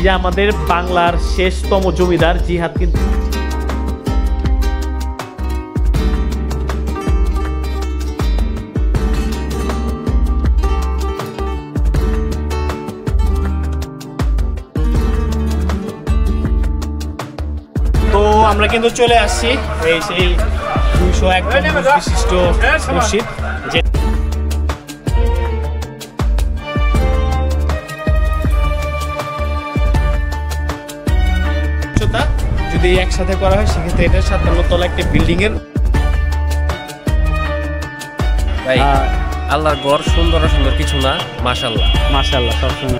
যে আমাদের বাংলার শেষতম জমিদার জিহাদ কিন্তু আমরা কিন্তু চলে আসছি এই সেই 201 বিশিষ্ট মসজিদ যদি একসাথে করা হয় সেক্ষেত্রে এটা 57 তলা একটা বিল্ডিং এর ভাই আল্লাহর ঘর সুন্দর সুন্দর কিছু না মাশাআল্লাহ মাশাআল্লাহ সব সুন্দর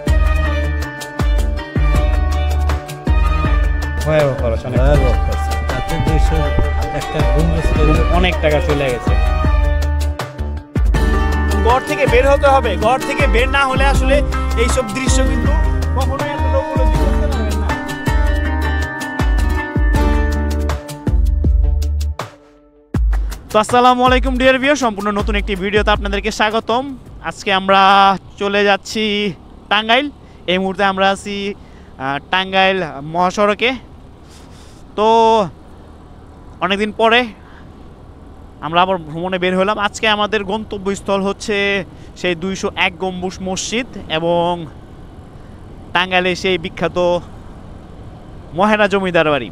অনেক টাকা চলে গেছে ঘর থেকে বের হতে হবে ঘর থেকে বের না হলে আসলে এইসব দৃশ্য কিন্তু কখনোই এতটা উপলব্ধি করতে পারবেন না তো আসসালামু আলাইকুম ডিয়ার ভিউয়ার সম্পূর্ণ নতুন একটি ভিডিওতে আপনাদেরকে স্বাগতম আজকে আমরা চলে যাচ্ছি টাঙ্গাইল এই মুহূর্তে আমরা আছি টাঙ্গাইল মহাসড়কে তো অনেকদিন পরে আমরা আবার ভ্রমণে বের হলাম আজকে আমাদের গন্তব্যস্থল হচ্ছে সেই 201 গম্বুজ মসজিদ এবং টাঙ্গাইলে সেই বিখ্যাত মহেরা জমিদার বাড়ি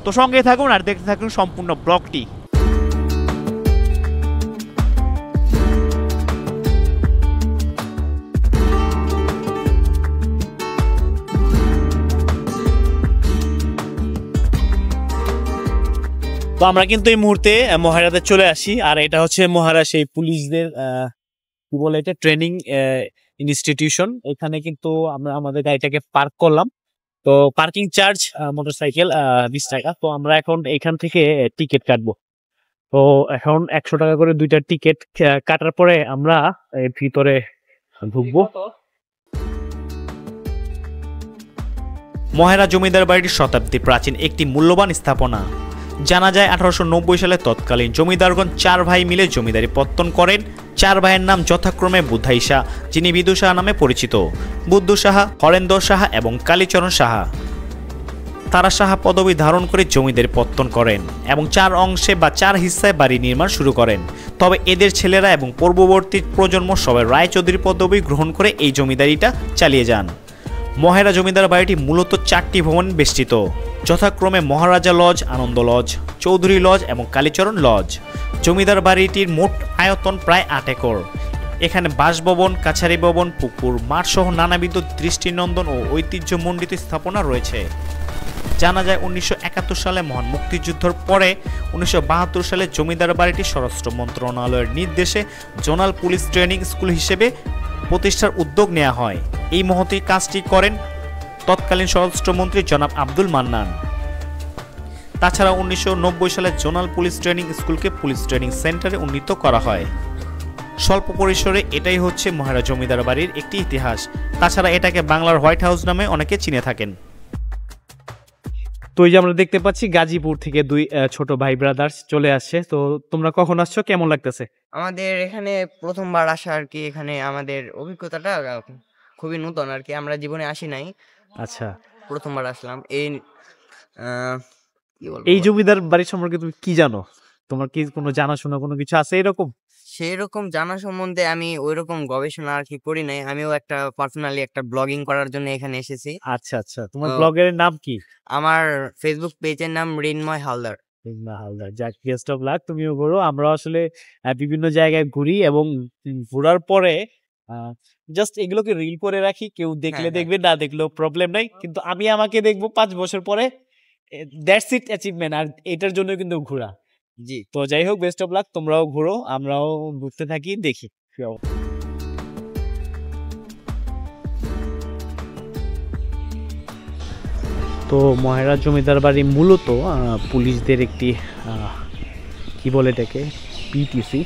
তো সঙ্গে থাকুন আর দেখতে থাকুন সম্পূর্ণ ব্লগটি তো আমরা কিন্তু এই মুহূর্তে মহারাতে চলে আসি আর এটা হচ্ছে মহারা সেই পুলিশদের কি বলে এটা ট্রেনিং ইনস্টিটিউশন এখানে কিন্তু আমরা আমাদের গাড়িটাকে পার্ক করলাম তো পার্কিং চার্জ মোটরসাইকেল 20 টাকা তো আমরা এখন এখান থেকে টিকিট কাটবো তো এখন 100 টাকা করে দুইটা টিকিট কাটার পরে আমরা ভিতরে ঢুকবো মহেরা জমিদার বাড়ির শতাব্দী প্রাচীন একটি মূল্যবান স্থাপনা জানা যায় 1890 সালে তৎকালীন জমিদারগণ 4 ভাই মিলে জমিদারি পত্তন করেন 4 ভাইয়ের নাম যথাক্রমে বুধাই শাহ যিনি বিদু শাহ নামে পরিচিত বুদ্ধু সাহা হরেন্দ্র সাহা এবং কালীচরণ সাহা তারা সাহা পদবি ধারণ করে জমিদারি পত্তন করেন এবং 4 অংশে বা 4 হিস্সায় বাড়ি নির্মাণ শুরু করেন তবে এদের ছেলেরা এবং পূর্ববর্তী প্রজন্ম সবাই রায়চৌধুরী পদবি গ্রহণ করে এই জমিদারিটা চালিয়ে যান মহেরা জমিদার বাড়িটি মূলত 4টি ভবন বেষ্টিত যথাক্রমে মহারাজা লজ আনন্দ লজ চৌধুরী লজ এবং কালীচরণ লজ জমিদার বাড়িটির মোট আয়তন প্রায় 8 একর এখানে বাসভবন কাছারি ভবন পুকুর মাঠ সহ নানাবিধ দৃষ্টিনন্দন ও ঐতিহ্যমণ্ডিত স্থাপনা রয়েছে জানা যায় 1971 সালে মহান মুক্তিযুদ্ধের পরে 1972 সালে জমিদার বাড়িটি স্বরাষ্ট্র মন্ত্রণালয়ের নির্দেশে জোনাল পুলিশ ট্রেনিং স্কুল হিসেবে প্রতিষ্ঠার উদ্যোগ নেওয়া হয় এই মহতী কাজটি করেন তৎকালীন স্বরাষ্ট্রমন্ত্রী জনাব আব্দুল মান্নান তাছাড়া 1990 সালে জোনাল পুলিশ ট্রেনিং স্কুলকে পুলিশ ট্রেনিং সেন্টারে উন্নীত করা হয় স্বল্প পরিসরে এটাই হচ্ছে মহেরা জমিদার বাড়ির একটি ইতিহাস তাছাড়া এটাকে বাংলার হোয়াইট হাউস নামে অনেকে চিনে থাকেন তো এই যে আমরা দেখতে পাচ্ছি গাজীপুর থেকে দুই ছোট ভাই ব্রাদার্স চলে আসছে তো তোমরা কখন আসছো কেমন লাগতেছে আমাদের এখানে প্রথমবার আসা আর কি এখানে আমাদের অভিজ্ঞতাটা খুবই নতুন আর কি আমরা জীবনে আসি নাই আচ্ছা প্রথমবার আসলাম এই জমিদার বাড়ি সম্পর্কে তুমি কি জানো তোমার কি কোনো জানাশোনা কোনো কিছু আছে এরকম সেই রকম জানা সম্বন্ধে আমি ওইরকম গবেষণা আর কি করি নাই আমিও একটা পার্সোনালি একটা ব্লগিং করার জন্য এখানে এসেছি আচ্ছা আচ্ছা তোমার ব্লগের নাম কি আমার ফেসবুক পেজের নাম রিন্ময় হালদার হালদার যাক বেস্ট অফ লাক তুমিও ঘুরো আমরা আসলে বিভিন্ন জায়গায় ঘুরি এবং ঘোরার পরে জাস্ট এগুলোকে রিল করে রাখি কেউ দেখলে দেখবে না দেখলেও প্রবলেম নাই কিন্তু আমি আমাকে দেখবো 5 বছর পরে দ্যাটস ইট অ্যাচিভমেন্ট আর এটার জন্য কিন্তু ঘোরা জি তো যাই হোক বেস্ট অফ লাক তোমরাও ঘুরো আমরাও ঘুরতে থাকি দেখি তো মহেরা জমিদার বাড়ি মূলত পুলিশদের একটি কি বলে এটাকে পিটিসি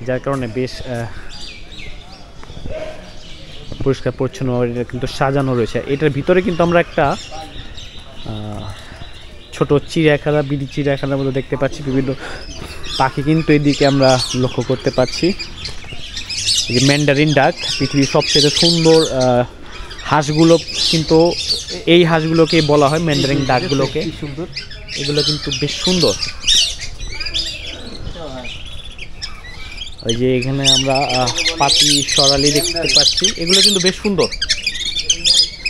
যার কারণে বেশ পরিষ্কার পরিচ্ছন্ন কিন্তু সাজানো রয়েছে এটার ভিতরে কিন্তু আমরা একটা ছোট চিড়িয়াখানা বিডি চিড়িয়াখানার মধ্যে দেখতে পাচ্ছি বিভিন্ন পাখি কিন্তু এদিকে আমরা লক্ষ্য করতে পারছি এই যে ম্যান্ডারিন ডাক, পৃথিবীর সবচেয়ে সুন্দর হাঁসগুলো কিন্তু এই হাঁসগুলোকে বলা হয় ম্যান্ডারিন ডাকগুলোকে। সুন্দর, এগুলো কিন্তু বেশ সুন্দর। ওই যে এখানে আমরা পাতি সরালি দেখতে পাচ্ছি, এগুলো কিন্তু বেশ সুন্দর।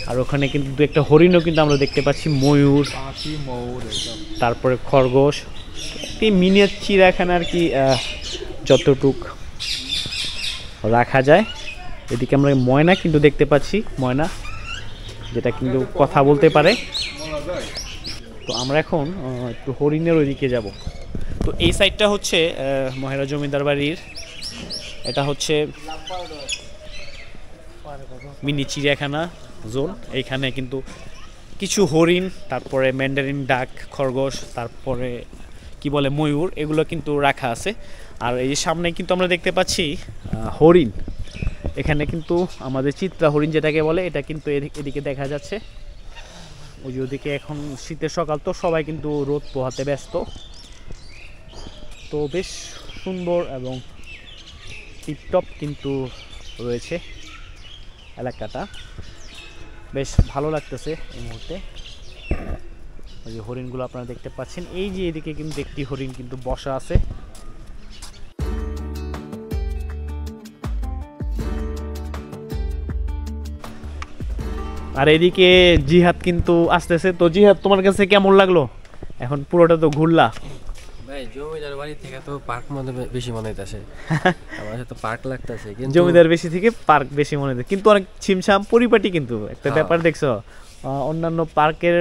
আর ওখানে কিন্তু একটা হরিণও কিন্তু আমরা দেখতে পাচ্ছি, ময়ূর, তারপরে খরগোশ, একটি মিনিয়েচার চিড়িয়াখানা আর কি যতটুক রাখা যায়। এদিকে আমরা ময়না কিন্তু দেখতে পাচ্ছি, ময়না যেটা কিন্তু কথা বলতে পারে। তো আমরা এখন একটু হরিণের ওইদিকে যাব। তো এই সাইডটা হচ্ছে মহেরা জমিদার বাড়ির, এটা হচ্ছে মিনি চিড়িয়াখানা জোন। এইখানে কিন্তু কিছু হরিণ, তারপরে ম্যান্ডারিন ডাক, খরগোশ, তারপরে কি বলে ময়ূর, এগুলো কিন্তু রাখা আছে। আর এই সামনে কিন্তু আমরা দেখতে পাচ্ছি হরিণ। এখানে কিন্তু আমাদের চিত্রা হরিণ যেটাকে বলে, এটা কিন্তু এদিকে দেখা যাচ্ছে। ওই যে ওদিকে এখন শীতের সকাল, তো সবাই কিন্তু রোদ পোহাতে ব্যস্ত। তো বেশ সুন্দর এবং টিপটপ কিন্তু রয়েছে এলাকাটা, বেশ ভালো লাগতেছে এই মুহূর্তে। ওই যে হরিণগুলো আপনারা দেখতে পাচ্ছেন, এই যে এদিকে কিন্তু একটি হরিণ কিন্তু বসা আছে। আর এদিকে জিহাদ কিন্তু আসতেছে। তো জিহাদ, তোমার কাছে কেমন লাগলো? এখন পুরোটা তো ঘুরলা। ভাই জমিদার বাড়ি থেকে তো পার্ক মনে বেশি মনে হইতাছে, আমার কাছে তো পার্ক লাগতাছে। কিন্তু জমিদার বেশি থেকে পার্ক বেশি মনে হচ্ছে, কিন্তু অনেক ছিমছাম পরিপাটি কিন্তু একটা ব্যাপার দেখছো। অন্যান্য পার্কের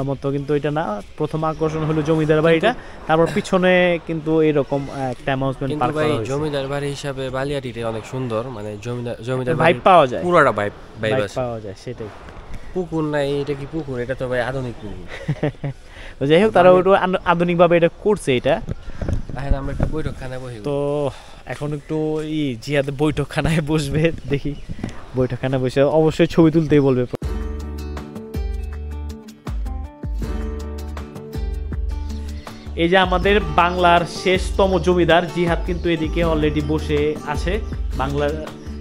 মতো কিন্তু এটা না। প্রথম আকর্ষণ হলো জমিদার বাড়িটা, তারপর পিছনে কিন্তু এরকম একটা অ্যামাউন্টমেন্ট পার্ক করা হয়েছে। জমিদার বাড়ি হিসাবে বালিয়াটিতে অনেক সুন্দর, মানে জমিদার ভাইব পাওয়া যায়, পুরোটা ভাইব পাওয়া যায়। সেটাই। পুকুর নাই, এটা কি পুকুর? এটা তো ভাই আধুনিক পুকুর। যাই হোক, তারা ওটা আধুনিকভাবে এটা করছে। এটা তাহলে আমরা একটা বৈঠকখানায় বসি। তো এখন একটু জিহাদ বৈঠকখানায় বসবে, দেখি বৈঠকখানায় বসে অবশ্যই ছবি তুলতেই বলবে। এই যে আমাদের বাংলার শেষতম জমিদার জিহাদ কিন্তু এদিকে অলরেডি বসে আছে। বাংলার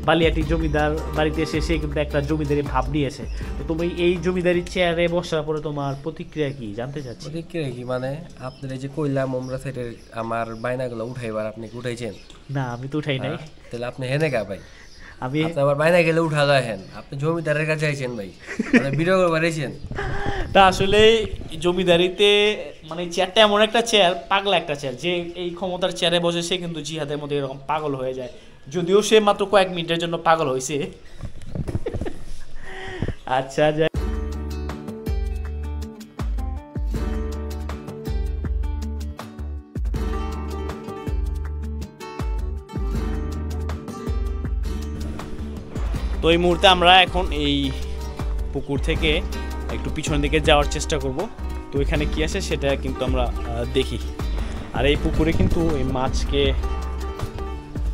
বালিয়াটি জমিদার বাড়িতে এসে সে কিন্তু একটা জমিদারি ভাব নিয়েছে। তো তুমি এই জমিদারি চেয়ারে বসার পরে তোমার প্রতিক্রিয়া কি জানতে চাচ্ছি? প্রতিক্রিয়া কি মানে, আপনার এই যে কইলাম আমরা সাইডের আমার বাইনাগুলো উঠাইবার, আপনি কি উঠাইছেন? না, আমি তো উঠাই নাই। তাহলে আপনি হেনে গা ভাই, আমি আবার বাইনা গেলে উঠা যায় হেন, আপনি জমিদারের কাছে আইছেন ভাই, মানে বিরোধ বাড়াইছেন। তা আসলে জমিদারিতে মানে চেয়ারটা এমন একটা চেয়ার, পাগলা একটা চেয়ার, যে এই ক্ষমতার চেয়ারে বসে সে কিন্তু জিহাদের মধ্যে এরকম পাগল হয়ে যায়, যদিও সে মাত্র কয়েক মিনিটের জন্য পাগল হয়েছে। আচ্ছা, যাই। তো এই মুহূর্তে আমরা এখন এই পুকুর থেকে একটু পিছনের দিকে যাওয়ার চেষ্টা করব। তো এখানে কি আছে সেটা কিন্তু আমরা দেখি। আর এই পুকুরে কিন্তু এই মাছকে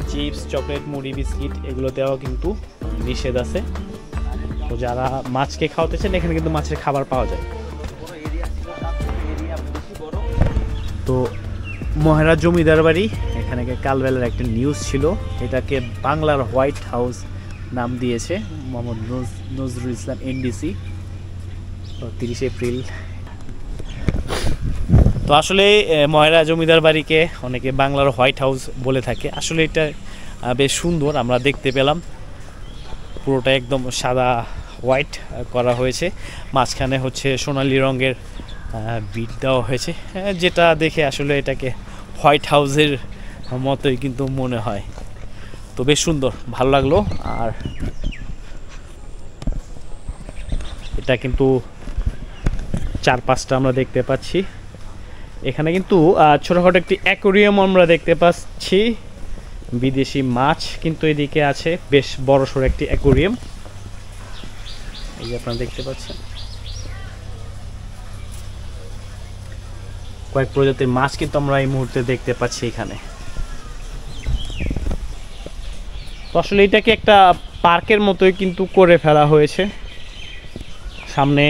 চিপস, চকলেট, মুড়ি, বিস্কিট এগুলো দেওয়া কিন্তু নিষেধ আছে। তো যারা মাছকে খাওয়াতেছেন, এখানে কিন্তু মাছের খাবার পাওয়া যায়। তো মহেরা জমিদার বাড়ি, এখানে কালবেলার একটা নিউজ ছিল, এটাকে বাংলার হোয়াইট হাউস নাম দিয়েছে মোহাম্মদ নজরুল ইসলাম এনডিসি, 30 এপ্রিল। তো আসলে মহেরা জমিদার বাড়িকে অনেকে বাংলার হোয়াইট হাউস বলে থাকে। আসলে এটা বেশ সুন্দর, আমরা দেখতে পেলাম পুরোটা একদম সাদা হোয়াইট করা হয়েছে, মাঝখানে হচ্ছে সোনালি রঙের বিট দেওয়া হয়েছে, যেটা দেখে আসলে এটাকে হোয়াইট হাউসের মতোই কিন্তু মনে হয়। তো বেশ সুন্দর, ভালো লাগলো। আর এটা কিন্তু চারপাশটা আমরা দেখতে পাচ্ছি। এখানে কিন্তু ছোটখাটো একটি অ্যাকোরিয়াম আমরা দেখতে পাচ্ছি, বিদেশি মাছ কিন্তু এদিকে আছে, বেশ বড়সড় একটি অ্যাকোরিয়াম, এই যে আপনারা দেখতে পাচ্ছেন। কয়েক প্রজাতির মাছ কিন্তু আমরা এই মুহূর্তে দেখতে পাচ্ছি এখানে। তো আসলে এটাকে একটা পার্কের মতোই কিন্তু করে ফেলা হয়েছে। সামনে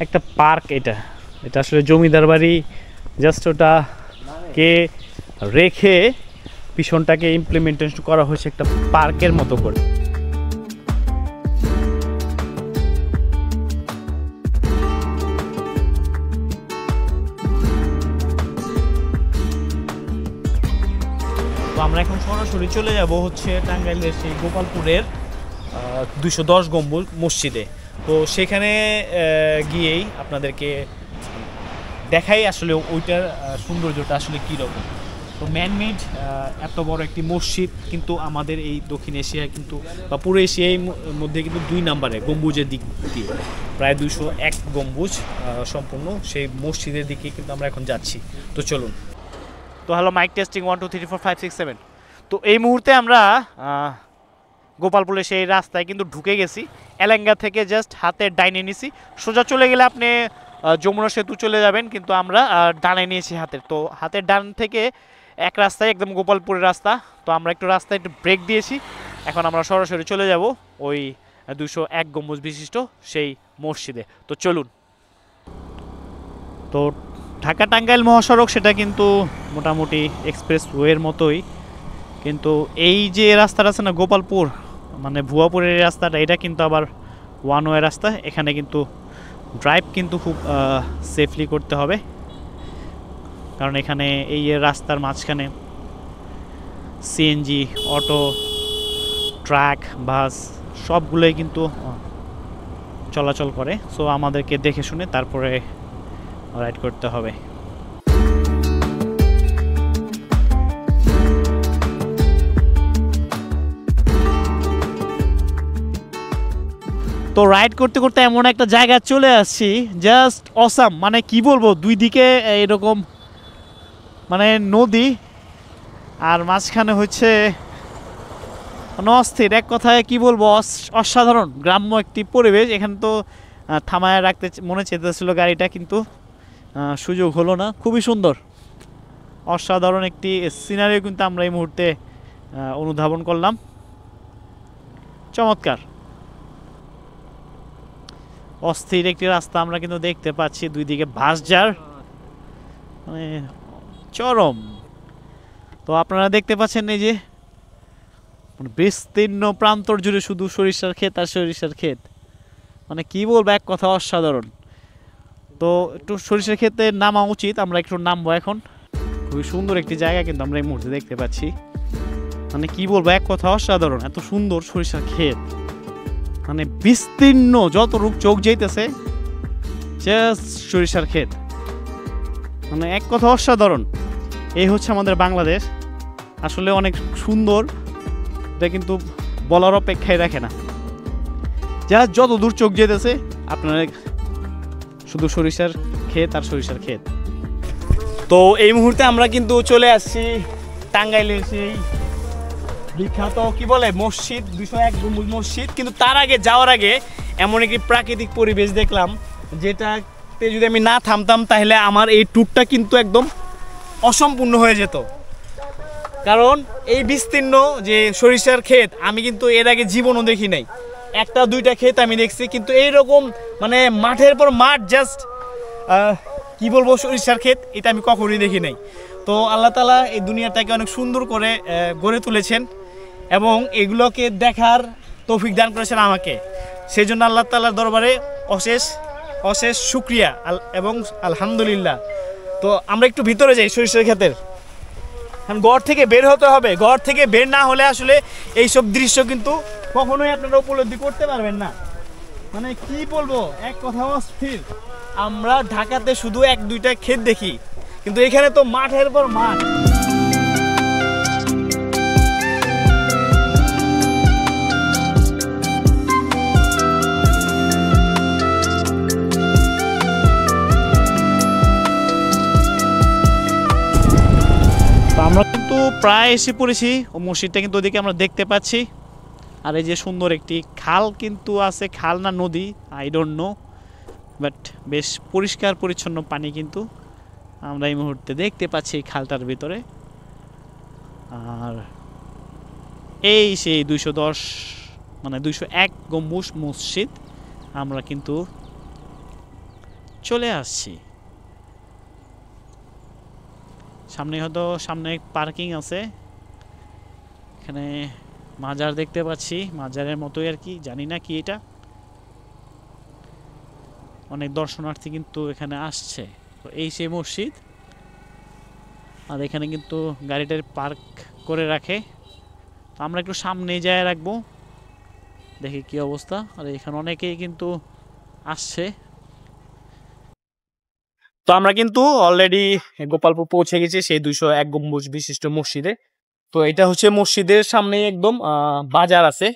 একটা পার্ক, এটা আসলে জমিদার বাড়ি জাস্ট ওটাকে রেখে পিছনটাকে ইমপ্লিমেন্টেশন করা হয়েছে একটা পার্কের মতো করে। আমরা এখন সরাসরি চলে যাব হচ্ছে টাঙ্গাইলের সেই গোপালপুরের 210 গম্বুজ মসজিদে। তো সেখানে গিয়েই আপনাদেরকে দেখাই আসলে ওইটার সৌন্দর্যটা আসলে কীরকম। তো ম্যানমেড এত বড় একটি মসজিদ কিন্তু আমাদের এই দক্ষিণ এশিয়ায় কিন্তু বা পুরো এশিয়ার মধ্যে কিন্তু 2 নম্বরে গম্বুজের দিক দিয়ে, প্রায় 201 গম্বুজ সম্পূর্ণ সেই মসজিদের দিকে কিন্তু আমরা এখন যাচ্ছি। তো চলুন। তো হ্যালো, মাইক টেস্টিং 1 2 3 4 5 6 7। তো এই মুহূর্তে আমরা গোপালপুরে সেই রাস্তায় কিন্তু ঢুকে গেছি। এলেঙ্গা থেকে জাস্ট হাতের ডাইনে নিছি, সোজা চলে গেলে আপনি যমুনা সেতু চলে যাবেন, কিন্তু আমরা ডানে নিয়েছি হাতের। তো হাতের ডান থেকে এক রাস্তায় একদম গোপালপুরের রাস্তা। তো আমরা একটু রাস্তায় একটু ব্রেক দিয়েছি, এখন আমরা সরাসরি চলে যাব ওই 201 গম্বুজ বিশিষ্ট সেই মসজিদে। তো চলুন। তো ঢাকা টাঙ্গাইল মহাসড়ক সেটা কিন্তু মোটামুটি এক্সপ্রেস ওয়ের মতোই, কিন্তু এই যে রাস্তাটা আছে না গোপালপুর মানে ভুয়াপুরের রাস্তাটা, এটা কিন্তু আবার ওয়ান ওয়ে রাস্তা। এখানে কিন্তু ড্রাইভ কিন্তু খুব সেফলি করতে হবে, কারণ এখানে এই রাস্তার মাঝখানে সিএনজি, অটো, ট্রাক, বাস সবগুলোই কিন্তু চলাচল করে। সো আমাদেরকে দেখে শুনে তারপরে রাইড করতে হবে। তো রাইড করতে করতে এমন একটা জায়গায় চলে আসছি, জাস্ট অসাম। মানে কি বলবো, দুই দিকে এরকম মানে নদী আর মাঝখানে হচ্ছে অস্থির, এক কথায় কি বলবো অসাধারণ গ্রাম্য একটি পরিবেশ। এখানে তো থামায় রাখতে মনে চেয়েছিল গাড়িটা, কিন্তু সুযোগ হলো না। খুবই সুন্দর অসাধারণ একটি সিনারিও কিন্তু আমরা এই মুহূর্তে অনুধাবন করলাম। চমৎকার অস্থির একটি রাস্তা আমরা কিন্তু দেখতে পাচ্ছি, দুই দিকে বাঁশঝাড়, মানে চরম। তো আপনারা দেখতে পাচ্ছেন এই যে বিস্তীর্ণ প্রান্তর জুড়ে শুধু সরিষার ক্ষেত আর সরিষার ক্ষেত, মানে কি বলবো, এক কথা অসাধারণ। তো একটু সরিষার ক্ষেতে নামা উচিত, আমরা একটু নামবো এখন। খুবই সুন্দর একটি জায়গা কিন্তু আমরা এই মুহূর্তে দেখতে পাচ্ছি, মানে কি বলবো, এক কথা অসাধারণ। এত সুন্দর সরিষার ক্ষেত, মানে বিস্তীর্ণ যতটুক চোখ যাইতেছে জাস্ট সরিষার ক্ষেত, মানে এক কথা অসাধারণ। এই হচ্ছে আমাদের বাংলাদেশ, আসলে অনেক সুন্দর, এটা কিন্তু বলার অপেক্ষায় রাখে না। যা যত দূর চোখ যেতেছে আপনারা শুধু সরিষার ক্ষেত আর সরিষার ক্ষেত। তো এই মুহূর্তে আমরা কিন্তু চলে আসছি টাঙ্গাইলের সেই বিখ্যাত কি বলে মসজিদ, 201 গম্বুজ মসজিদ। কিন্তু তার আগে যাওয়ার আগে এমন একটি প্রাকৃতিক পরিবেশ দেখলাম, যেটাতে যদি আমি না থামতাম তাহলে আমার এই ট্যুরটা কিন্তু একদম অসম্পূর্ণ হয়ে যেত। কারণ এই বিস্তীর্ণ যে সরিষার ক্ষেত আমি কিন্তু এর আগে জীবনও দেখি নাই। একটা দুইটা ক্ষেত আমি দেখছি, কিন্তু এইরকম মানে মাঠের পর মাঠ, জাস্ট কি বলবো সরিষার ক্ষেত, এটা আমি কখনোই দেখি নাই। তো আল্লাহ তাআলা এই দুনিয়াটাকে অনেক সুন্দর করে গড়ে তুলেছেন এবং এগুলোকে দেখার তৌফিক দান করেছেন আমাকে। সেই জন্য আল্লাহ তাআলার দরবারে অশেষ অশেষ শুকরিয়া এবং আলহামদুলিল্লাহ। তো আমরা একটু ভিতরে যাই সরিষার ক্ষেতের। ঘর থেকে বের হতে হবে, ঘর থেকে বের না হলে আসলে এইসব দৃশ্য কিন্তু কখনোই আপনারা উপলব্ধি করতে পারবেন না। মানে কি বলবো, এক কথা অস্থির। আমরা ঢাকাতে শুধু এক দুইটা ক্ষেত দেখি, কিন্তু এখানে তো মাঠের পর মাঠ। আমরা কিন্তু প্রায় এসে পড়েছি, ও মসজিদটা কিন্তু ওদিকে আমরা দেখতে পাচ্ছি। আর এই যে সুন্দর একটি খাল কিন্তু আছে, খাল না নদী আই ডোন্ট নো, বাট বেশ পরিষ্কার পরিচ্ছন্ন পানি কিন্তু আমরা এই মুহূর্তে দেখতে পাচ্ছি এই খালটার ভিতরে। আর এই সেই 210 মানে 201 গম্বুজ মসজিদ আমরা কিন্তু চলে আসছি। সামনে হয়তো সামনে পার্কিং আছে, এখানে মাজার দেখতে পাচ্ছি, মাজারের মতোই আর কি, জানি না কি এটা। অনেক দর্শনার্থী কিন্তু এখানে আসছে। তো এই সেই মসজিদ, আর এখানে কিন্তু গাড়িটা পার্ক করে রাখে। তো আমরা একটু সামনে যায় রাখবো, দেখি কি অবস্থা। আর এখানে অনেকেই কিন্তু আসছে। তো আমরা কিন্তু অলরেডি গোপালপুর পৌঁছে গেছি সেই 201 গম্বুজ বিশিষ্ট মসজিদে। তো এটা হচ্ছে মসজিদের সামনে একদম বাজার আছে,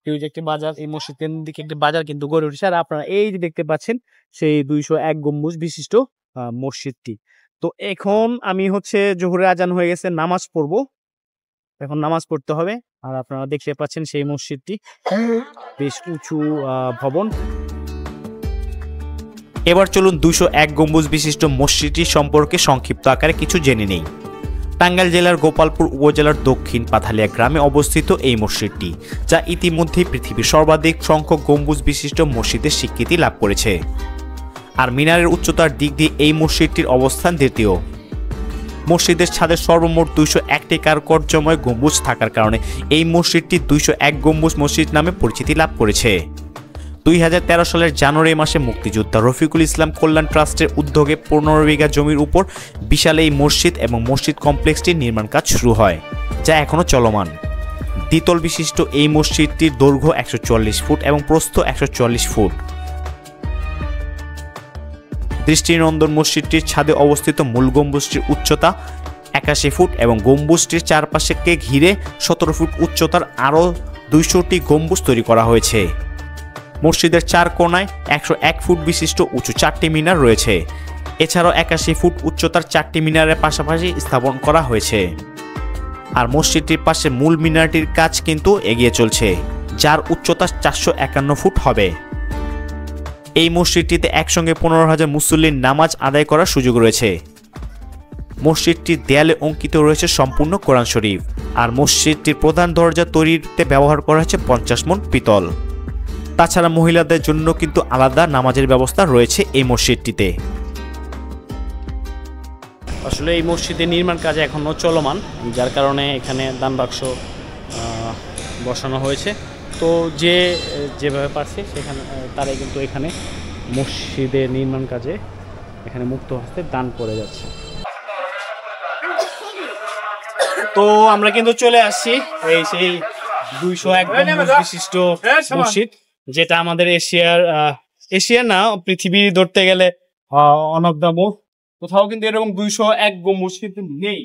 হিউজ একটি বাজার। এই মসজিদের দিকে একটি বাজার কিন্তু গড়ে উঠেছে। আর আপনারা এই যে দেখতে পাচ্ছেন সেই 201 গম্বুজ বিশিষ্ট মসজিদটি। তো এখন আমি হচ্ছে জোহরের আজান হয়ে গেছে, নামাজ পড়বো, এখন নামাজ পড়তে হবে। আর আপনারা দেখতে পাচ্ছেন সেই মসজিদটি বেশ উঁচু ভবন। এবার চলুন 201 গম্বুজ বিশিষ্ট মসজিদটি সম্পর্কে সংক্ষিপ্ত আকারে কিছু জেনে নেই। টাঙ্গাইল জেলার গোপালপুর উপজেলার দক্ষিণ পাথালিয়া গ্রামে অবস্থিত এই মসজিদটি, যা ইতিমধ্যেই পৃথিবীর সর্বাধিক সংখ্যক গম্বুজ বিশিষ্ট মসজিদের স্বীকৃতি লাভ করেছে। আর মিনারের উচ্চতার দিক দিয়ে এই মসজিদটির অবস্থান দ্বিতীয়। মসজিদের ছাদের সর্বমোট 201টি কারুকার্যময় গম্বুজ থাকার কারণে এই মসজিদটি 201 গম্বুজ মসজিদ নামে পরিচিতি লাভ করেছে। 2013 সালের জানুয়ারি মাসে মুক্তিযোদ্ধা রফিকুল ইসলাম কল্যাণ ট্রাস্টের উদ্যোগে 15 বিঘা জমির উপর বিশাল এই মসজিদ এবং মসজিদ কমপ্লেক্সটির নির্মাণ কাজ শুরু হয়, যা এখনও চলমান। দ্বিতল বিশিষ্ট এই মসজিদটির দৈর্ঘ্য 144 ফুট এবং প্রস্থ 144 ফুট। দৃষ্টিনন্দন মসজিদটির ছাদে অবস্থিত মূল গম্বুজটির উচ্চতা 81 ফুট এবং গম্বুজটির চারপাশকে ঘিরে 17 ফুট উচ্চতার আরও 200টি গম্বুজ তৈরি করা হয়েছে। মসজিদের চার কোণায় 101 ফুট বিশিষ্ট উঁচু 4টি মিনার রয়েছে। এছাড়াও 81 ফুট উচ্চতার 4টি মিনারের পাশাপাশি স্থাপন করা হয়েছে। আর মসজিদটির পাশে মূল মিনারটির কাজ কিন্তু এগিয়ে চলছে, যার উচ্চতা 451 ফুট হবে। এই মসজিদটিতে একসঙ্গে 15,000 মুসল্লির নামাজ আদায় করার সুযোগ রয়েছে। মসজিদটির দেয়ালে অঙ্কিত রয়েছে সম্পূর্ণ কোরআন শরীফ। আর মসজিদটির প্রধান দরজা তৈরিতে ব্যবহার করা হয়েছে 50 মণ পিতল। তাছাড়া মহিলাদের জন্য কিন্তু আলাদা নামাজের ব্যবস্থা রয়েছে এই মসজিদটিতে। আসলে এই মসজিদের নির্মাণ কাজ এখনও চলমান, যার কারণে এখানে দান বাক্স বসানো হয়েছে। তো যেভাবে পারছে সেখানে তারাই কিন্তু এখানে মসজিদের নির্মাণ কাজে এখানে মুক্ত হস্তে দান করে যাচ্ছে। তো আমরা কিন্তু চলে আসছি এই সেই 201 গম্বুজ বিশিষ্ট মসজিদ, যেটা আমাদের এশিয়ার না পৃথিবীর ধরতে গেলে অনবদ্য। কোথাও কিন্তু এরকম 201 গম্বুজ কিন্তু নেই।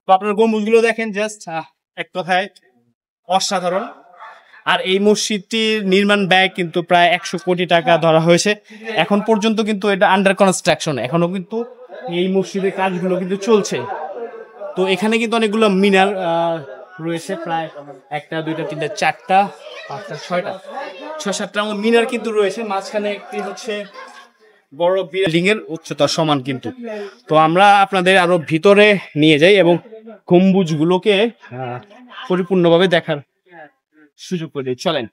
তো আপনার গম্বুজগুলো দেখেন, জাস্ট এক কথায় অসাধারণ। আর এই মসজিদটির নির্মাণ ব্যয় কিন্তু প্রায় 100 কোটি টাকা ধরা হয়েছে। এখন পর্যন্ত কিন্তু এটা আন্ডার কনস্ট্রাকশন, এখনো কিন্তু এই মসজিদের কাজগুলো কিন্তু চলছে। তো এখানে কিন্তু অনেকগুলো মিনার রয়েছে, প্রায় 1, 2, 3, 4, 5, 6, 7টা মিনার কিন্তু রয়েছে। মাঝখানে একটি হচ্ছে বড় বিল্ডিং এর উচ্চতা সমান কিন্তু। তো আমরা আপনাদের আরো ভিতরে নিয়ে যাই এবং গম্বুজগুলোকে পরিপূর্ণভাবে দেখার সুযোগ করে দিই। চলেন।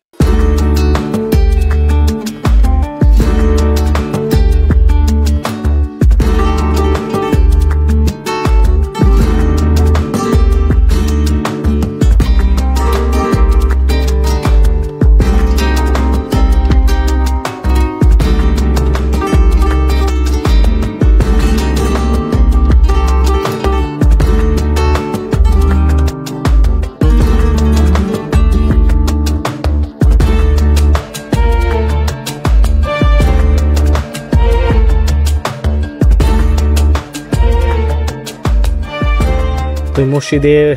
তো মসজিদের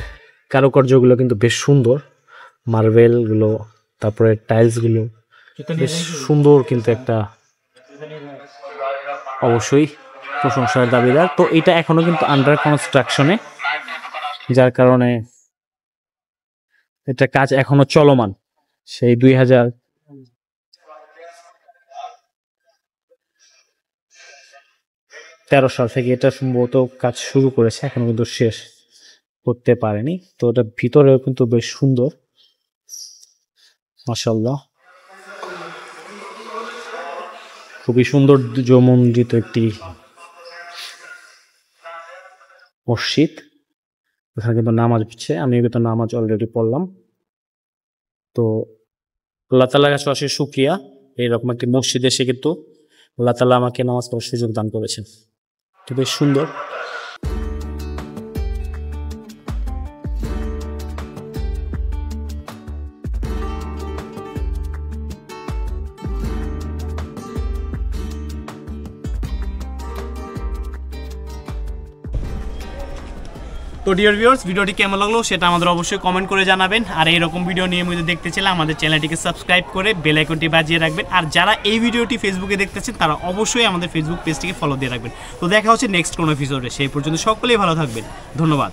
কারুকার্যগুলো কিন্তু বেশ সুন্দর, মার্বেল গুলো, তারপরে টাইলস গুলো বেশ সুন্দর, কিন্তু একটা অবশ্যই প্রশংসার দাবিদার। তো এটা এখনো কিন্তু আন্ডার কনস্ট্রাকশনে, যার কারণে এটা কাজ এখনো চলমান। সেই 2013 সাল থেকে এটা সম্ভবত কাজ শুরু করেছে, এখনো কিন্তু শেষ করতে পারেনি। তো এটা ভিতরেও কিন্তু বেশ সুন্দর, মাশাআল্লাহ, খুবই সুন্দর জমন্ডিত একটি মসজিদ। ওখানে কিন্তু নামাজ হচ্ছে, আমি কিন্তু নামাজ অলরেডি পড়লাম। তো আল্লাহ তাআলার কাছে অশেষ শুকরিয়া, এইরকম একটি মসজিদে এসে কিন্তু আল্লাহ তাআলা আমাকে নামাজ পড়ার সুযোগ দান করেছেন। তো বেশ সুন্দর। তো ডিয়ার ভিউয়ার্স, ভিডিওটি কেমন লাগলো সেটা আমাদের অবশ্যই কমেন্ট করে জানাবেন। আর এইরকম ভিডিও নিয়মিত দেখতে চাইলে আমাদের চ্যানেলটিকে সাবস্ক্রাইব করে বেল আইকনটি বাজিয়ে রাখবেন। আর যারা এই ভিডিওটি ফেসবুকে দেখতেছেন তারা অবশ্যই আমাদের ফেসবুক পেজটিকে ফলো দিয়ে রাখবেন। তো দেখা হচ্ছে নেক্সট কোনো এপিসোডে, সেই পর্যন্ত সকলেই ভালো থাকবেন। ধন্যবাদ।